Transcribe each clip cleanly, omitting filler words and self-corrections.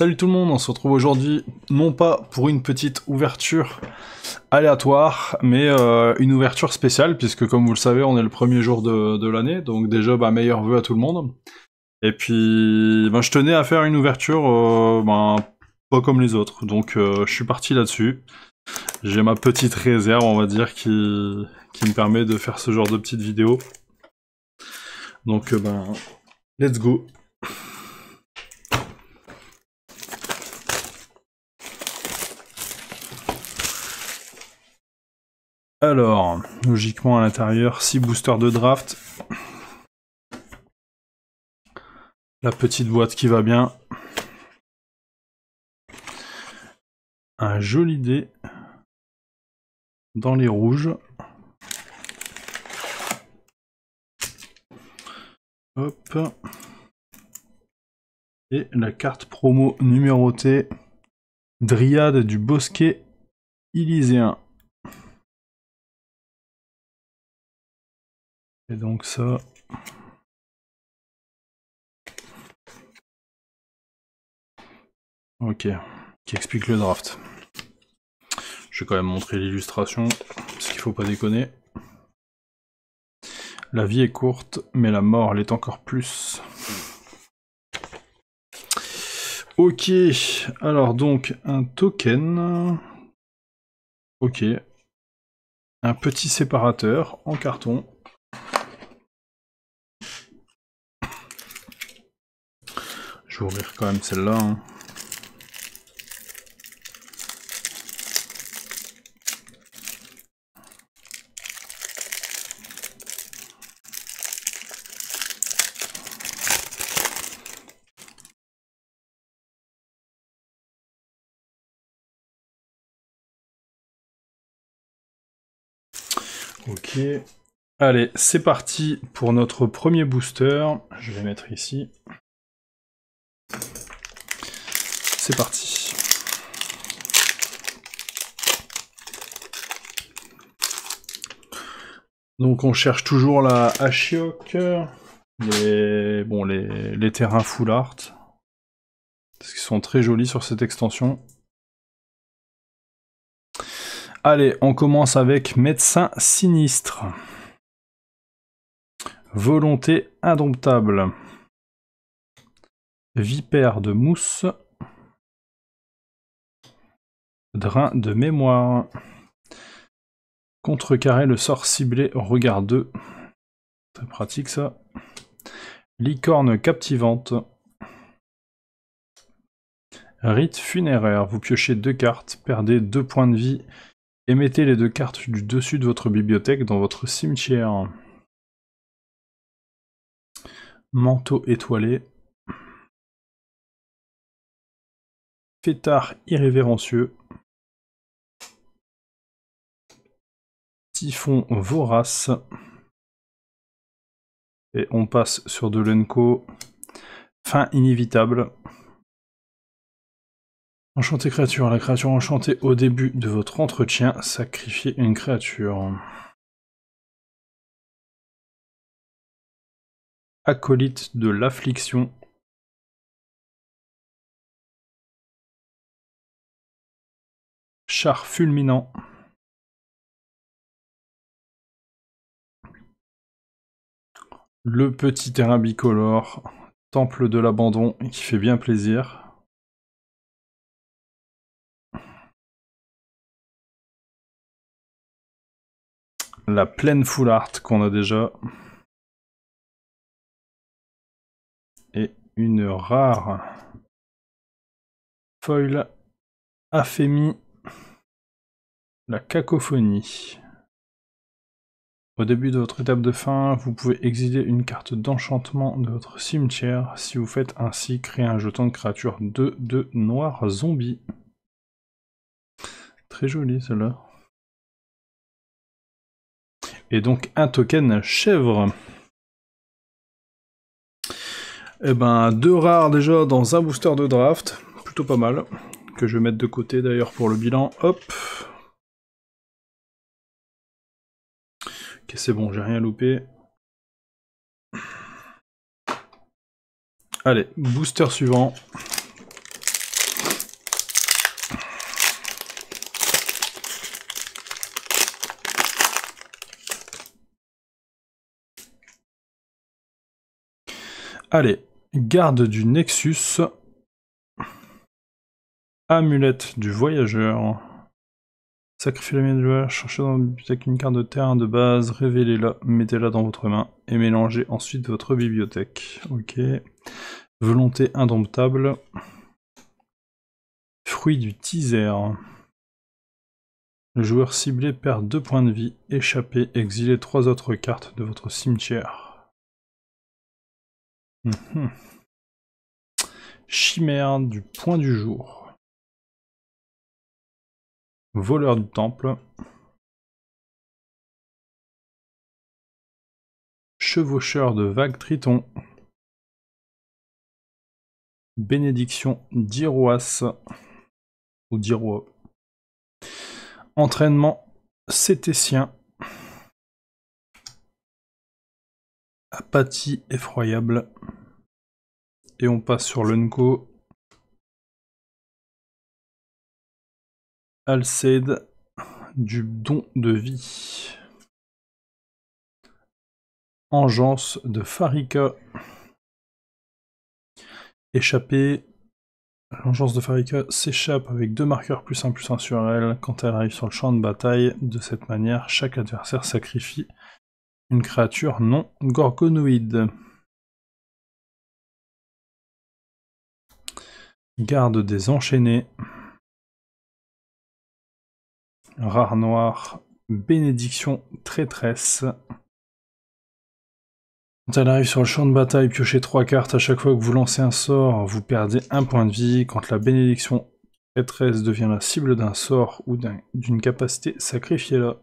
Salut tout le monde, on se retrouve aujourd'hui non pas pour une petite ouverture aléatoire, mais une ouverture spéciale, puisque comme vous le savez, on est le premier jour de l'année, donc déjà meilleurs vœux à tout le monde. Et puis je tenais à faire une ouverture pas comme les autres, donc je suis parti là-dessus. J'ai ma petite réserve, on va dire, qui me permet de faire ce genre de petite vidéo. Donc let's go. Alors, logiquement à l'intérieur, 6 boosters de draft. La petite boîte qui va bien. Un joli dé dans les rouges. Hop. Et la carte promo numérotée Dryade du Bosquet Ilyséen. Et donc ça... Ok, qui explique le draft. Je vais quand même montrer l'illustration, parce qu'il faut pas déconner. La vie est courte, mais la mort l'est encore plus. Ok, alors donc un token. Ok. Un petit séparateur en carton. Je vais ouvrir quand même celle-là. Hein. Ok. Allez, c'est parti pour notre premier booster. Je vais mettre ici. C'est parti. Donc on cherche toujours la Ashiok, les terrains full art, parce qu'ils sont très jolis sur cette extension. Allez, on commence avec Médecin Sinistre. Volonté indomptable. Vipère de mousse. Drain de mémoire. Contrecarrer le sort ciblé regard 2. Très pratique ça. Licorne captivante. Rite funéraire. Vous piochez 2 cartes, perdez 2 points de vie et mettez les 2 cartes du dessus de votre bibliothèque dans votre cimetière. Manteau étoilé. Fêtard irrévérencieux. Typhon vorace. Et on passe sur de l'Enco. Fin inévitable. Enchanté créature. La créature enchantée au début de votre entretien. Sacrifiez une créature. Acolyte de l'affliction. Char fulminant. Le petit terrain bicolore. Temple de l'abandon qui fait bien plaisir. La plaine full art qu'on a déjà. Et une rare foil Aphémie, la cacophonie. Au début de votre étape de fin, vous pouvez exiler une carte d'enchantement de votre cimetière. Si vous faites ainsi, créez un jeton de créature 2/2 noir zombie. Très joli celle-là. Et donc un token chèvre. Et 2 rares déjà dans un booster de draft. Plutôt pas mal. Que je vais mettre de côté d'ailleurs pour le bilan. Hop. Ok, c'est bon, j'ai rien loupé. Allez, booster suivant. Allez, garde du Nexus. Amulette du voyageur. Sacrifiez la mienne de joueur, cherchez dans la bibliothèque une carte de terrain de base, révélez-la, mettez-la dans votre main et mélangez ensuite votre bibliothèque. Ok. Volonté indomptable. Fruit du teaser. Le joueur ciblé perd 2 points de vie. Échappez, exilez 3 autres cartes de votre cimetière. Chimère du point du jour. Voleur du temple. Chevaucheur de vagues triton. Bénédiction d'Iroas. Ou d'Iroa. Entraînement cététien. Apathie effroyable. Et on passe sur l'Unco. Alcide du don de vie. Engeance de Farika. Échappée. L'engeance de Farika s'échappe avec 2 marqueurs +1/+1 sur elle. Quand elle arrive sur le champ de bataille, de cette manière, chaque adversaire sacrifie une créature non gorgonoïde. Garde des enchaînés. Rare noir. Bénédiction traîtresse. Quand elle arrive sur le champ de bataille, piochez 3 cartes. À chaque fois que vous lancez un sort, vous perdez 1 point de vie. Quand la bénédiction traîtresse devient la cible d'un sort ou d'une capacité, sacrifiez-la.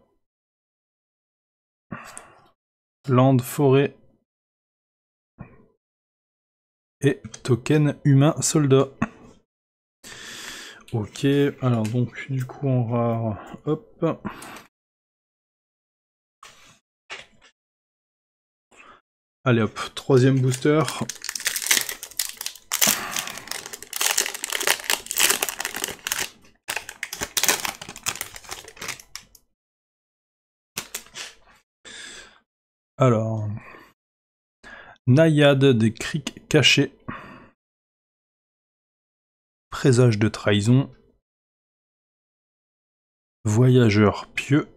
Land, forêt. Et token humain soldat. Ok, alors donc du coup en rare, hop. Allez hop, 3e booster. Alors, naïade des criques cachés. Présage de trahison. Voyageur pieux.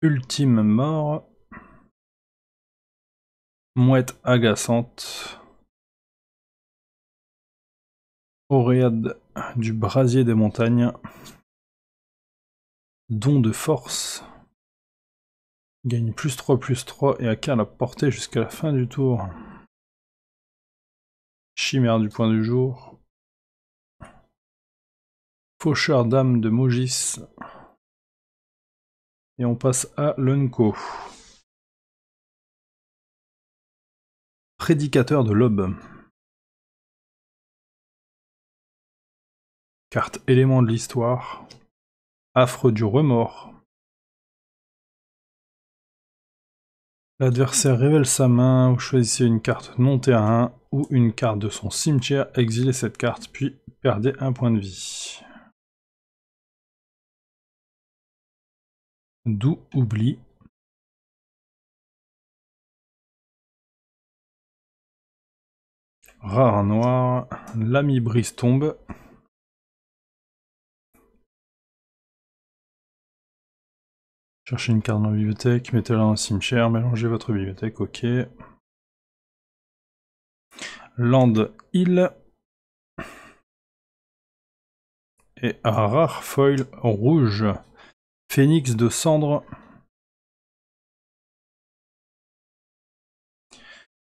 Ultime mort. Mouette agaçante. Auréade du brasier des montagnes. Don de force. Gagne +3/+3 et acquiert la portée jusqu'à la fin du tour. Chimère du point du jour. Faucheur d'âme de Mogis. Et on passe à l'Unco. Prédicateur de l'aube. Carte élément de l'histoire. Affre du remords. L'adversaire révèle sa main, vous choisissez une carte non terrain ou une carte de son cimetière, exilez cette carte, puis perdez 1 point de vie. Doux oubli. Rare noir. L'ami brise tombe. Cherchez une carte dans la bibliothèque, mettez-la dans le cimetière, mélangez votre bibliothèque, ok. Land Hill. Et un rare foil rouge. Phénix de cendre.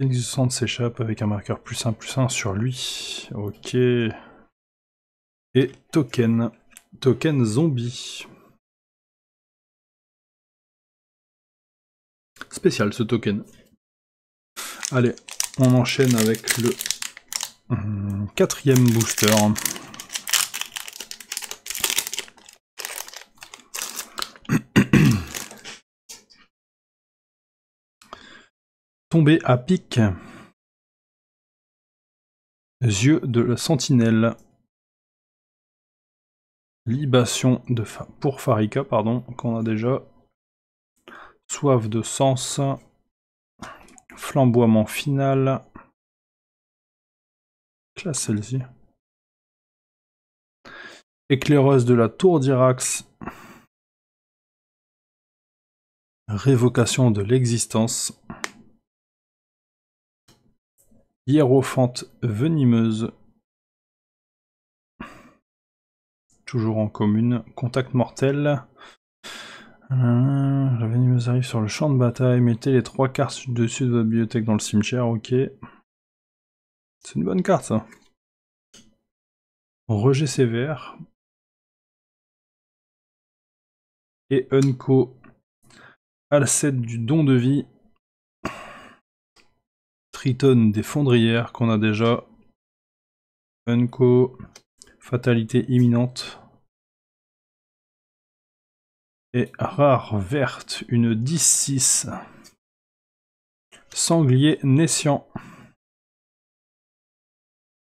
Phénix de cendre s'échappe avec un marqueur +1/+1 sur lui. Ok. Et token. Token zombie. Spécial ce token. Allez, on enchaîne avec le 4e booster. Tombé à pic. Yeux de la sentinelle. Libation pour Farika, pardon, qu'on a déjà. Soif de sens. Flamboiement final. Classe celle-ci. Éclaireuse de la tour d'Irax. Révocation de l'existence. Hiérophante venimeuse. Toujours en commune. Contact mortel. La venimeuse arrive sur le champ de bataille. Mettez les 3 cartes dessus de votre bibliothèque dans le cimetière. Ok. C'est une bonne carte ça. Rejet sévère. Et Unco. Alcette du don de vie. Triton des fondrières qu'on a déjà. Unco. Fatalité imminente. Et rare verte, une 10-6. Sanglier naissant.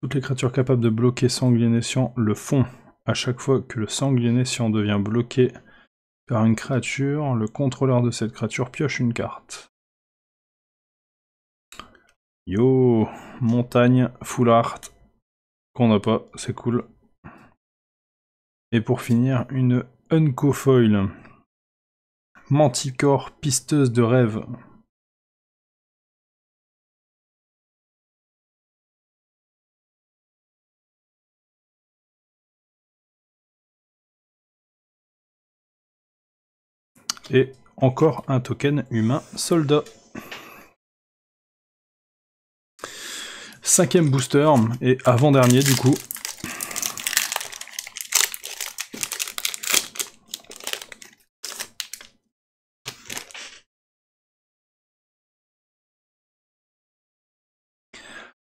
Toutes les créatures capables de bloquer sanglier naissant le font. À chaque fois que le sanglier naissant devient bloqué par une créature, le contrôleur de cette créature pioche une carte. Yo, montagne, full art, qu'on n'a pas, c'est cool. Et pour finir, une Unco foil. Manticore, pisteuse de rêve. Et encore un token humain soldat. 5ème booster, et avant-dernier du coup.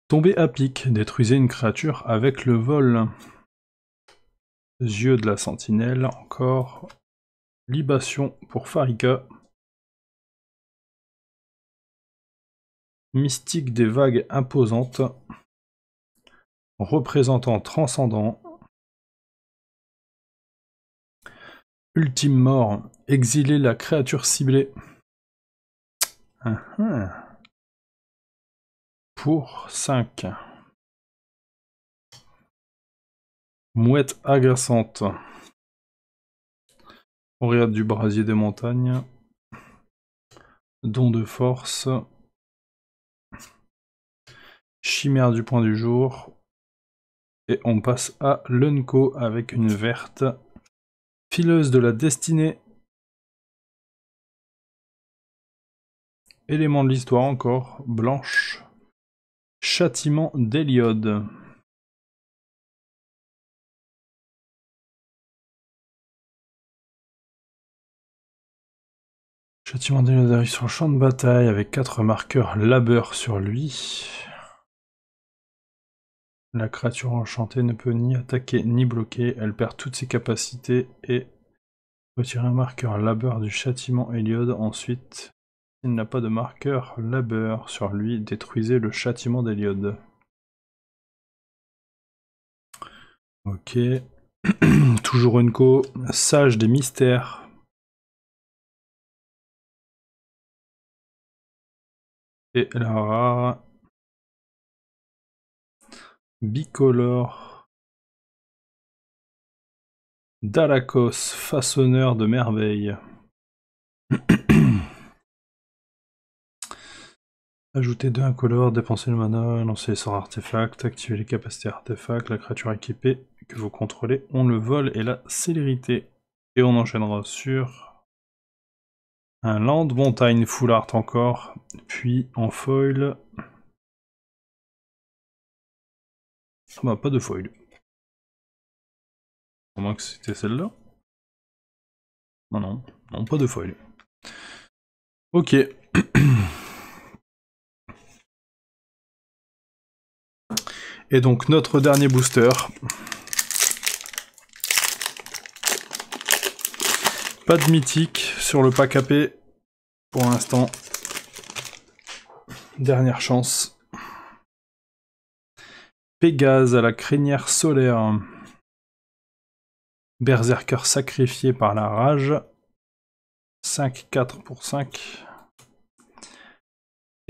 Tombée à pic, détruisez une créature avec le vol. Yeux de la sentinelle, encore. Libation pour Farika. Mystique des vagues imposantes. Représentant transcendant. Ultime mort, exiler la créature ciblée. Pour 5. Mouette agaçante. Auréate du brasier des montagnes. Don de force. Chimère du point du jour. Et on passe à l'Unco avec une verte. Fileuse de la destinée. Élément de l'histoire encore. Blanche. Châtiment d'Héliode. Châtiment d'Héliode arrive sur le champ de bataille avec 4 marqueurs labeur sur lui. La créature enchantée ne peut ni attaquer ni bloquer, elle perd toutes ses capacités et retire un marqueur labeur du châtiment Héliode. Ensuite, s'il n'a pas de marqueur labeur sur lui, détruisez le châtiment d'Héliode. Ok. Toujours Unco, sage des mystères. Et la rare. Bicolore. Dalakos, façonneur de merveilles. Ajoutez 2 incolores, dépensez le mana, lancez les sorts artefacts, activez les capacités artefacts, la créature équipée que vous contrôlez ont le vol et la célérité. Et on enchaînera sur un land montagne full art encore, puis en foil. Ah bah pas de foil. À moins que c'était celle-là. Non, pas de foil. Ok. Et donc notre dernier booster. Pas de mythique sur le pack AP pour l'instant. Dernière chance. Pégase à la crinière solaire. Berserker sacrifié par la rage. 5-4 pour 5.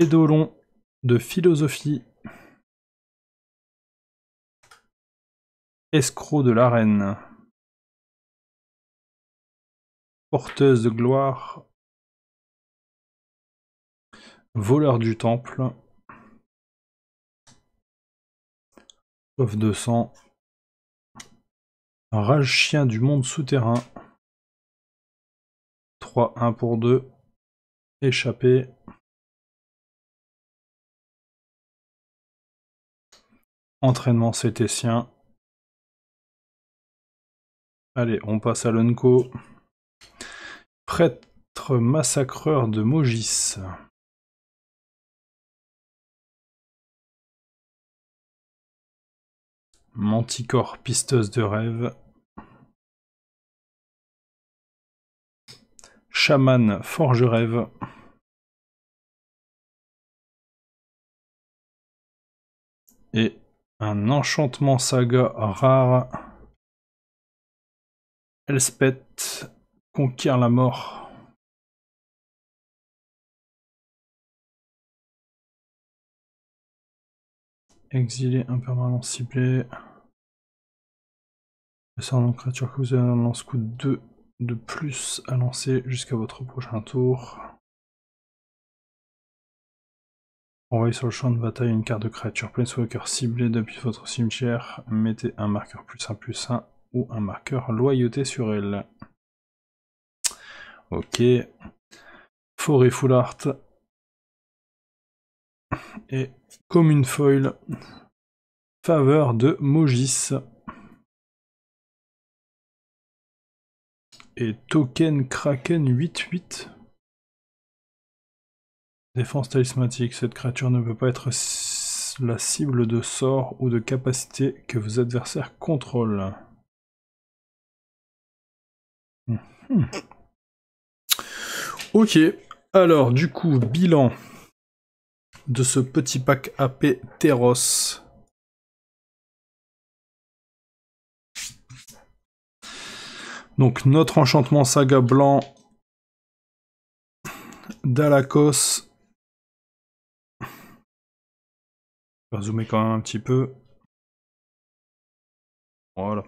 Eidolon de philosophie. Escroc de l'arène. Porteuse de gloire. Voleur du temple. Soif de sang. Rage chien du monde souterrain. 3-1 pour 2. Échappé. Entraînement cététien. Allez, on passe à l'Unco. Prêtre massacreur de Mogis. Manticore pisteuse de rêve. Chaman forge rêve. Et un enchantement saga rare. Elspeth conquiert la mort. Exilé impermanent ciblé. Le sort de créature que vous avez un lance-coup 2 de plus à lancer jusqu'à votre prochain tour. Envoyez sur le champ de bataille une carte de créature Planeswalker ciblée depuis votre cimetière. Mettez un marqueur +1/+1 ou un marqueur loyauté sur elle. Ok. Forêt Full Art. Et commune foil. Faveur de Mogis. Et token Kraken 8/8. Défense talismatique. Cette créature ne peut pas être la cible de sorts ou de capacités que vos adversaires contrôlent. Ok. Alors, du coup, bilan de ce petit pack AP Teros. Donc, notre enchantement saga blanc. Dalakos. On va zoomer quand même un petit peu. Voilà.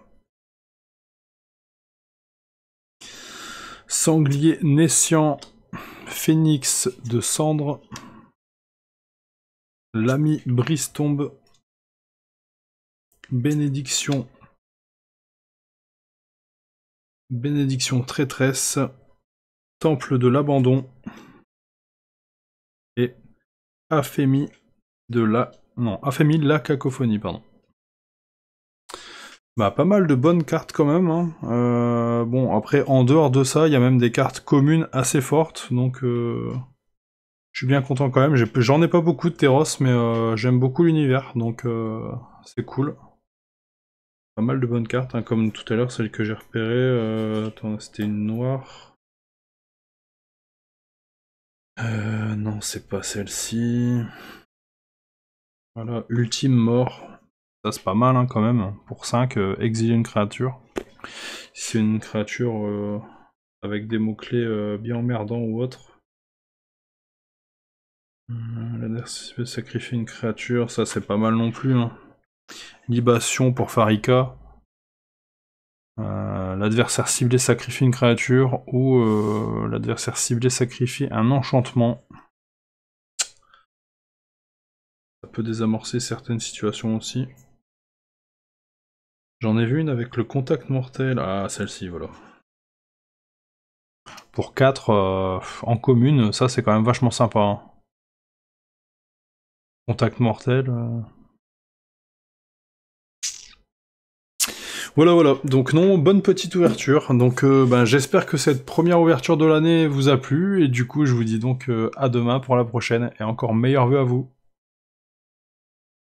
Sanglier naissant. Phénix de cendre. L'ami Bristombe. Bénédiction. Bénédiction traîtresse. Temple de l'abandon. Et Aphémie de la... Non, Aphémie la cacophonie, pardon. Bah, pas mal de bonnes cartes quand même. Hein. Bon, après, en dehors de ça, il y a même des cartes communes assez fortes, donc je suis bien content quand même. J'en ai pas beaucoup de Teros, mais j'aime beaucoup l'univers, donc c'est cool. Pas mal de bonnes cartes, hein, comme tout à l'heure, celle que j'ai repérée. Attends, c'était une noire. Non, c'est pas celle-ci. Voilà, ultime mort. Ça c'est pas mal hein, quand même. Pour 5, exiler une créature. C'est une créature avec des mots-clés bien emmerdants ou autre. L'adversaire sacrifie une créature, ça c'est pas mal non plus. Hein. Libation pour Farika. L'adversaire ciblé sacrifie une créature ou l'adversaire ciblé sacrifie un enchantement. Ça peut désamorcer certaines situations aussi. J'en ai vu une avec le contact mortel. Ah, celle-ci, voilà. Pour 4 en commune, ça c'est quand même vachement sympa. Hein. Contact mortel. Voilà. Donc non, bonne petite ouverture. Donc j'espère que cette première ouverture de l'année vous a plu. Et du coup, je vous dis donc à demain pour la prochaine. Et encore meilleurs vœux à vous.